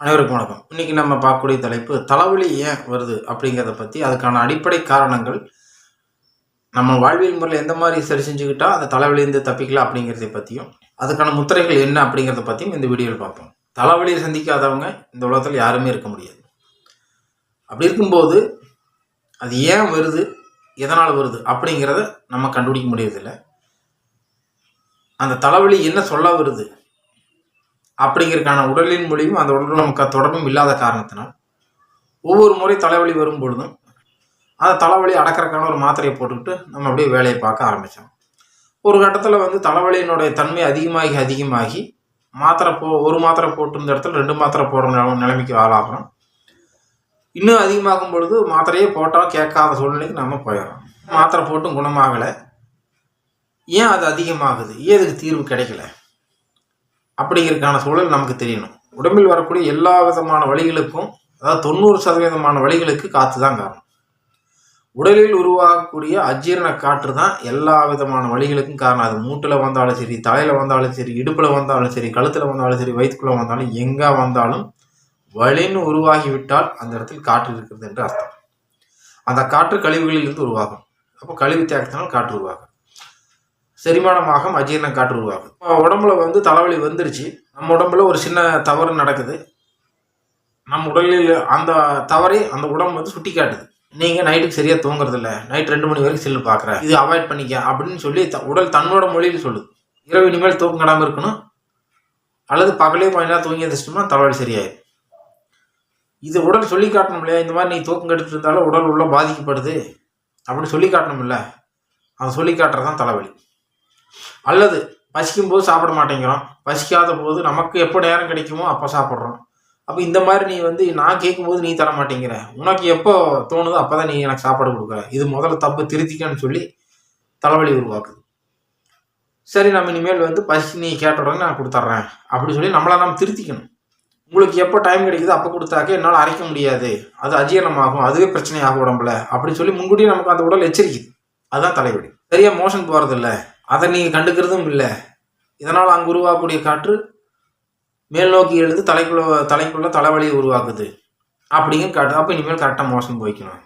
அனைவருக்கும் வணக்கம். இன்னைக்கு நம்ம பார்க்கக்கூடிய தலைப்பு தலைவலி ஏன் வருது அப்படிங்கிறத பற்றி, அதுக்கான அடிப்படை காரணங்கள், நம்ம வாழ்வியல் முறையில் எந்த மாதிரி சரி செஞ்சுக்கிட்டா அந்த தலைவலியிருந்து தப்பிக்கலாம் அப்படிங்கிறத பற்றியும், அதுக்கான முத்திரைகள் என்ன அப்படிங்கிறத பற்றியும் இந்த வீடியோவில் பார்ப்போம். தலைவலியை சந்திக்காதவங்க இந்த உலகத்தில் யாருமே இருக்க முடியாது. அப்படி இருக்கும்போது அது ஏன் வருது, எதனால் வருது அப்படிங்கிறத நம்ம கண்டுபிடிக்க முடியறதில்லை. அந்த தலைவலி என்ன சொல்ல வருது அப்படிங்கிறதுக்கான உடலின் மொழியும் அந்த உடல் நமக்கு தொடர்பும் இல்லாத காரணத்தினால் ஒவ்வொரு முறை தலைவலி வரும் பொழுதும் அந்த தலைவலி அடக்கிறதுக்கான ஒரு மாத்திரையை போட்டுக்கிட்டு நம்ம அப்படியே வேலையை பார்க்க ஆரம்பித்தோம். ஒரு கட்டத்தில் தலைவலியினுடைய தன்மை அதிகமாகி ஒரு மாத்திரை போட்டிருந்த இடத்துல 2 மாத்திரை போடுற நிலைமைக்கு ஆளாகிறோம். இன்னும் அதிகமாகும் பொழுது மாத்திரையே போட்டால் கேட்காத சூழ்நிலைக்கு நம்ம போயிடறோம். மாத்திரை போட்டும் குணமாகலை. ஏன் அது அதிகமாகுது, ஏன் அதுக்கு தீர்வு கிடைக்கல அப்படிங்கிறதுக்கான சூழல் நமக்கு தெரியணும். உடம்பில் வரக்கூடிய எல்லா விதமான வலிகளுக்கும், அதாவது 90% வலிகளுக்கு காற்று தான் காரணம். உடலில் உருவாகக்கூடிய அஜீரண காற்று தான் எல்லா விதமான வலிகளுக்கும் காரணம். அது மூட்டில் வந்தாலும் சரி, தலையில் வந்தாலும் சரி, இடுப்பில் வந்தாலும் சரி, கழுத்தில் வந்தாலும் சரி, வயிற்றுக்குள்ளே வந்தாலும், எங்கே வந்தாலும் வலின்னு உருவாகிவிட்டால் அந்த இடத்தில் காற்று இருக்கிறது என்று அர்த்தம். அந்த காற்று கழிவுகளிலிருந்து உருவாகும். அப்போ கழிவு தேக்கத்தினால் காற்று உருவாகும். செரிமானமாக அஜீரண காற்று உருவாகுது. உடம்புல தலைவலி வந்துருச்சு. நம்ம உடம்புல ஒரு சின்ன தவறு நடக்குது. நம்ம உடலில் அந்த தவறை அந்த உடம்பு சுட்டி காட்டுது. நீங்கள் நைட்டுக்கு சரியாக தூங்குறது இல்லை, நைட் 2 மணி வரைக்கும் செல்லு பார்க்குற, இது அவாய்ட் பண்ணிக்க அப்படின்னு சொல்லி உடல் தன்னோட மொழியில் சொல்லுது. இரவு இனிமேல் தூக்கம் கிடாமல் இருக்கணும், அல்லது பகலே கொஞ்ச நேரம் தூங்கி எழுந்திரிச்சிட்டோம்னா தலைவலி சரியாயிடும். இது உடல் சொல்லி காட்டணும் இல்லையா, இந்த மாதிரி நீ தூக்கம் கெடுத்துட்டு இருந்தாலும் உடல் உள்ள பாதிக்கப்படுது அப்படின்னு சொல்லி காட்டணும் இல்லை, அதை சொல்லி காட்டுறதான் தலைவலி. அல்லது பசிக்கும் போது சாப்பிட மாட்டேங்கிறோம், பசிக்காத போது நமக்கு எப்போ நேரம் கிடைக்குமோ அப்போ சாப்பிட்றோம். அப்போ இந்த மாதிரி நீ நான் கேட்கும்போது நீ தர மாட்டேங்கிற, உனக்கு எப்போ தோணுதோ அப்போ தான் நீ எனக்கு சாப்பாடு கொடுக்குற, இது முதல்ல தப்பு, திருத்திக்கன்னு சொல்லி தலைவலி உருவாக்குது. சரி, நம்ம இனிமேல் பசி நீ கேட்ட உடனே நான் கொடுத்துட்றேன் அப்படி சொல்லி நம்மளை நம்ம திருத்திக்கணும். உங்களுக்கு எப்போ டைம் கிடைக்குது அப்போ கொடுத்தாக்க என்னால் அரைக்க முடியாது, அது அஜீரணமாகும், அதுவே பிரச்சனையாகும் உடம்புல அப்படின்னு சொல்லி முன்கூட்டியே நமக்கு அந்த உடல் எச்சரிக்குது. அதுதான் தலைவலி. சரியாக மோஷன் போகிறதில்ல, அதை நீங்கள் கண்டுக்கிறதும் இல்லை. இதனால் அங்கே உருவாகக்கூடிய காற்று மேல் நோக்கி எழுந்து தலைக்குள்ள தலைவலியை உருவாக்குது அப்படிங்கிற காற்று. அப்போ இனிமேல் கரெக்டாக மோஷன் போய்க்கணும்,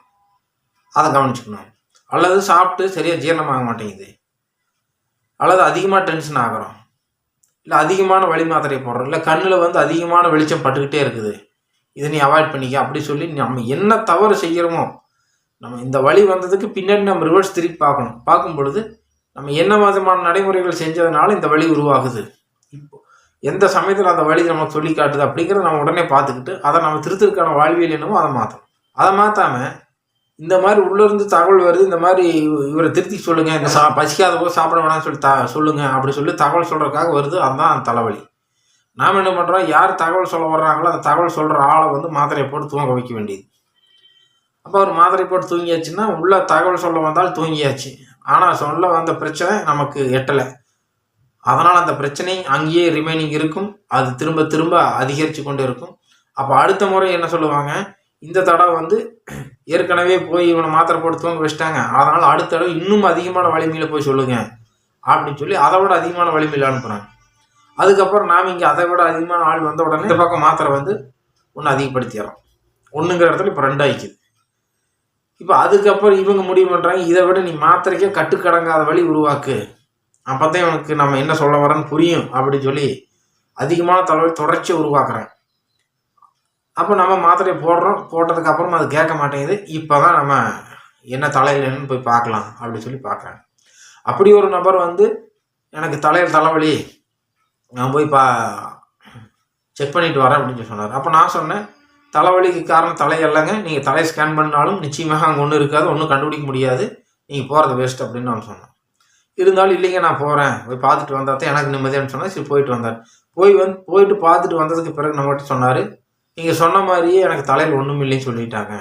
அதை கவனிச்சுக்கணும். அல்லது சாப்பிட்டு சரியாக ஜீரணமாக மாட்டேங்குது, அல்லது அதிகமாக டென்ஷன் ஆகிறோம், இல்லை அதிகமான வலி மாத்திரையை போடுறோம், இல்லை கண்ணில் அதிகமான வெளிச்சம் பட்டுக்கிட்டே இருக்குது, இதை நீ அவாய்ட் பண்ணிக்க அப்படி சொல்லி நம்ம என்ன தவறு செய்கிறோமோ, நம்ம இந்த வலி வந்ததுக்கு பின்னாடி நம்ம ரிவர்ஸ் திருப்பி பார்க்கும் பொழுது நம்ம என்ன விதமான நடைமுறைகள் செஞ்சதுனால இந்த வலி உருவாகுது, இப்போ எந்த சமயத்தில் அந்த வலி நமக்கு சொல்லி காட்டுது அப்படிங்கிறத நம்ம உடனே பார்த்துக்கிட்டு அதை நம்ம திருத்திற்கான வாழ்வியல் என்னமோ அதை மாற்றணும். அதை மாற்றாமல் இந்த மாதிரி உள்ளேருந்து தகவல் வருது, இந்த மாதிரி இவரை திருத்தி சொல்லுங்கள், இந்த பசிக்காத போது சாப்பிட வேணாம்னு சொல்லி சொல்லுங்கள் அப்படி சொல்லி தகவல் சொல்கிறதுக்காக வருது. அதுதான் தலைவலி. நாம் என்ன பண்ணுறோம், யார் தகவல் சொல்ல வர்றாங்களோ அந்த தகவல் சொல்கிற ஆளை மாத்திரையை போட்டு தூங்க வைக்க வேண்டியது. அப்போ ஒரு மாத்திரை போட்டு தூங்கியாச்சுன்னா உள்ள தகவல் சொல்ல வந்தால் தூங்கியாச்சு, ஆனால் சொல்ல வந்த பிரச்சனை நமக்கு எட்டலை. அதனால் அந்த பிரச்சனை அங்கேயே ரிமைனிங் இருக்கும், அது திரும்ப திரும்ப அதிகரித்து கொண்டே இருக்கும். அப்போ அடுத்த முறை என்ன சொல்லுவாங்க, இந்த தடவை ஏற்கனவே போய் இவனை மாத்திரை போட்டு தூங்க வச்சிட்டாங்க, அதனால் அடுத்த தடவை இன்னும் அதிகமான வலிமையில் போய் சொல்லுங்கள் அப்படின்னு சொல்லி அதை விட அதிகமான வலிமையில் அனுப்புகிறாங்க. அதுக்கப்புறம் நாம் இங்கே அதை விட அதிகமான ஆள் வந்த உடனே இந்த பக்கம் மாத்திரை ஒன்று அதிகப்படுத்திடுறோம். 1ங்கிற இடத்துல இப்போ 2 ஆகிக்குது. இப்போ அதுக்கப்புறம் இவங்க முடிவு பண்ணுறாங்க, இதை விட நீ மாத்திரைக்கே கட்டுக்கடங்காத வலி உருவாக்கு, அப்போ தான் இவனுக்கு நம்ம என்ன சொல்ல வரோன்னு புரியும் அப்படின்னு சொல்லி அதிகமான தலைவலி தொடர்ச்சியை உருவாக்குறாங்க. அப்போ நம்ம மாத்திரையை போட்டதுக்கப்புறமா அது கேட்க மாட்டேங்குது. இப்போ தான் நம்ம என்ன தலையில் என்னன்னு போய் பார்க்கலாம் அப்படின்னு சொல்லி பார்க்குறாங்க. அப்படி ஒரு நபர் எனக்கு தலையில் தலைவலி, நான் போய் செக் பண்ணிட்டு வரேன் அப்படின்னு சொன்னார். அப்போ நான் சொன்னேன், தலைவலிக்கு காரணம் தலையல்லங்க, நீங்கள் தலையை ஸ்கேன் பண்ணாலும் நிச்சயமாக அங்கே ஒன்றும் இருக்காது, ஒன்றும் கண்டுபிடிக்க முடியாது, நீங்கள் போகிறது வேஸ்ட் அப்படின்னு நான் சொன்னேன். இருந்தாலும் இல்லைங்க நான் போகிறேன், போய் பார்த்துட்டு வந்தால் தான் எனக்கு நிம்மதியானு சொன்னால் சரி போயிட்டு வந்தார். போயிட்டு பார்த்துட்டு வந்ததுக்கு பிறகு நம்மகிட்ட சொன்னார், நீங்கள் சொன்ன மாதிரியே எனக்கு தலையில் ஒன்றும் இல்லைன்னு சொல்லிட்டாங்க,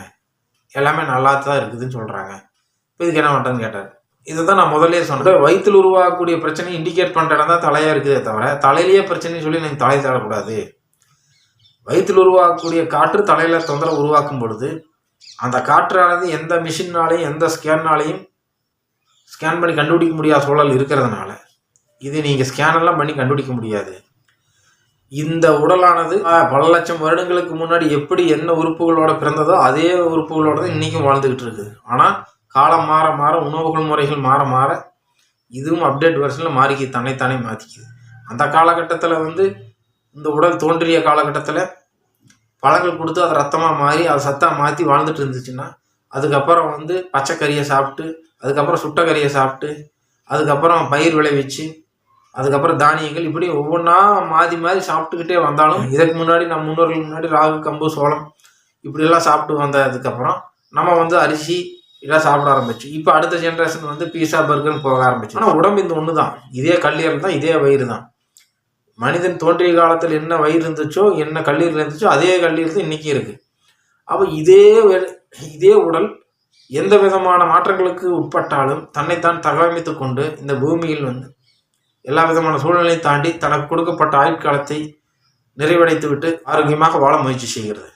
எல்லாமே நல்லா தான் இருக்குதுன்னு சொல்கிறாங்க, இப்போ இதுக்கு என்ன பண்ணுறதுன்னு கேட்டார். இதை தான் நான் முதல்லே சொன்னேன், வயிற்றில் உருவாகக்கூடிய பிரச்சனை இண்டிகேட் பண்ணுற இடம் தான் தலையாக இருக்குதே தவிர தலையிலேயே பிரச்சனைன்னு சொல்லி நீங்கள் தலை தரக்கூடாது. வயிற்றில் உருவாகக்கூடிய காற்று தலையில் தொந்தரவு உருவாக்கும் பொழுது அந்த காற்றானது எந்த மிஷின்னாலையும் எந்த ஸ்கேன் பண்ணி கண்டுபிடிக்க முடியாத சூழல் இருக்கிறதுனால இது நீங்கள் ஸ்கேனெல்லாம் பண்ணி கண்டுபிடிக்க முடியாது. இந்த உடலானது பல லட்சம் வருடங்களுக்கு முன்னாடி எப்படி என்ன உறுப்புகளோட பிறந்ததோ அதே உறுப்புகளோட தான் இன்றைக்கும் வாழ்ந்துக்கிட்டு இருக்குது. ஆனால் காலம் மாற மாற உணவுகள் முறைகள் மாற மாற இதுவும் அப்டேட் வெர்ஷனில் மாறிக்கி தன்னைத்தானே மாற்றிக்குது. அந்த காலகட்டத்தில் இந்த உடல் தோன்றிய காலகட்டத்தில் பழங்கள் கொடுத்து அதை ரத்தமாக மாறி அதை சத்தாக மாற்றி வாழ்ந்துட்டு இருந்துச்சுன்னா, அதுக்கப்புறம் பச்சைக்கறியை சாப்பிட்டு, அதுக்கப்புறம் சுட்டக்கறியை சாப்பிட்டு, அதுக்கப்புறம் பயிர் விளைவிச்சு, அதுக்கப்புறம் தானியங்கள், இப்படி ஒவ்வொன்றா மாறி மாறி சாப்பிட்டுக்கிட்டே வந்தாலும், இதற்கு முன்னாடி நம்ம முன்னோர்களுக்கு முன்னாடி ராகு, கம்பு, சோளம் இப்படியெல்லாம் சாப்பிட்டு வந்ததுக்கப்புறம் நம்ம அரிசி இதெல்லாம் சாப்பிட ஆரம்பிச்சு. இப்போ அடுத்த ஜென்ரேஷன் பீஸா பர்கர்னு போக ஆரம்பிச்சு. ஆனால் உடம்பு இந்த ஒன்று தான், இதே கல்லீரல் தான், இதே வயிறு தான். மனிதன் தோன்றிய காலத்தில் என்ன வயிறு இருந்துச்சோ, என்ன கல்லீரல் இருந்துச்சோ, அதே கல்லீரல் தான் இன்றைக்கி இருக்குது. அப்போ இதே உடல் எந்த விதமான மாற்றங்களுக்கு உட்பட்டாலும் தன்னைத்தான் தகவமைத்து கொண்டு இந்த பூமியில் எல்லா விதமான சூழ்நிலையை தாண்டி தனக்கு கொடுக்கப்பட்ட ஆயுட்காலத்தை நிறைவடைத்து விட்டு ஆரோக்கியமாக வாழ முயற்சி செய்கிறது.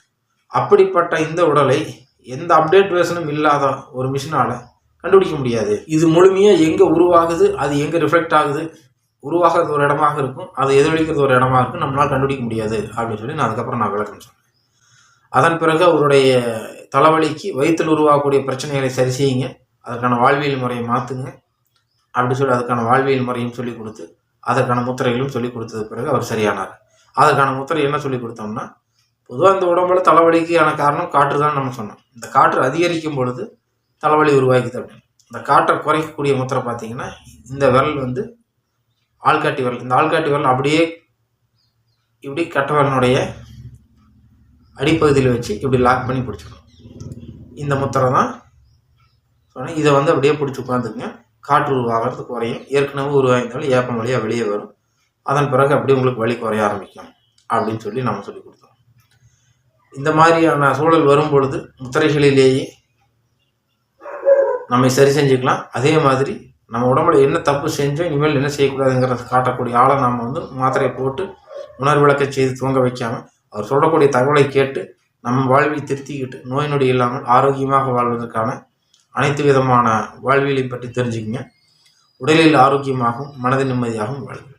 அப்படிப்பட்ட இந்த உடலை எந்த அப்டேட் வேர்ஷனும் இல்லாத ஒரு மிஷினால் கண்டுபிடிக்க முடியாது. இது முழுமையாக எங்கே உருவாகுது, அது எங்கே ரிஃப்ளெக்ட் ஆகுது, உருவாகிறது ஒரு இடமாக இருக்கும், அதை எதிரொலிக்கிறது ஒரு இடமாக இருக்கும், நம்மளால் கண்டுபிடிக்க முடியாது அப்படின்னு சொல்லி அதுக்கப்புறம் நான் விளக்கம் சொன்னேன். அதன் பிறகு அவருடைய தலைவலிக்கு வயிற்றில் உருவாகக்கூடிய பிரச்சனைகளை சரி செய்யுங்க, அதற்கான வாழ்வியல் முறையை மாற்றுங்க அப்படி சொல்லி அதுக்கான வாழ்வியல் முறையும் சொல்லிக் கொடுத்து அதற்கான முத்திரைகளும் சொல்லிக் கொடுத்தது பிறகு அவர் சரியானார். அதற்கான முத்திரை என்ன சொல்லி கொடுத்தோம்னா, பொதுவாக இந்த உடம்புல தலைவலிக்கான காரணம் காற்று தான் நம்ம சொன்னோம். இந்த காற்று அதிகரிக்கும் பொழுது தலைவலி உருவாக்குது அப்படின்னு. இந்த காற்றை குறைக்கக்கூடிய முத்திரை பார்த்தீங்கன்னா, இந்த விரல் ஆள்காட்டி விரல், இந்த ஆள்காட்டி விரல் அப்படியே இப்படி கட்ட விரலினுடைய அடிப்பகுதியில் வச்சு இப்படி லாக் பண்ணி பிடிச்சிக்கணும். இந்த முத்திரை தான் சொன்னேன். இதை அப்படியே பிடிச்சி உட்காந்துக்குங்க. காற்று உருவாகிறது குறையும். ஏற்கனவே உருவாயிருந்தாலும் ஏப்பம் வழியாக வெளியே வரும். அதன் பிறகு அப்படியே உங்களுக்கு வலி குறைய ஆரம்பிக்கும் அப்படின்னு சொல்லி நம்ம சொல்லி கொடுத்தோம். இந்த மாதிரியான சூழல் வரும் பொழுது முத்திரைகளிலேயே நம்ம சரி செஞ்சுக்கலாம். அதே மாதிரி நம்ம உடம்புல என்ன தப்பு செஞ்சோம், இனிமேல் என்ன செய்யக்கூடாதுங்கிறத காட்டக்கூடிய ஆளை நம்ம மாத்திரையை போட்டு உணர்விளக்க செய்து தூங்க வைக்காமல் அவர் சொல்லக்கூடிய தகவலை கேட்டு நம்ம வாழ்வை திருத்திக்கிட்டு நோய் நொடி இல்லாமல் ஆரோக்கியமாக வாழ்வதற்கான அனைத்து விதமான வாழ்வியலை பற்றி தெரிஞ்சுக்கங்க. உடலில் ஆரோக்கியமாகவும் மனதில் நிம்மதியாகவும் வாழ்வு.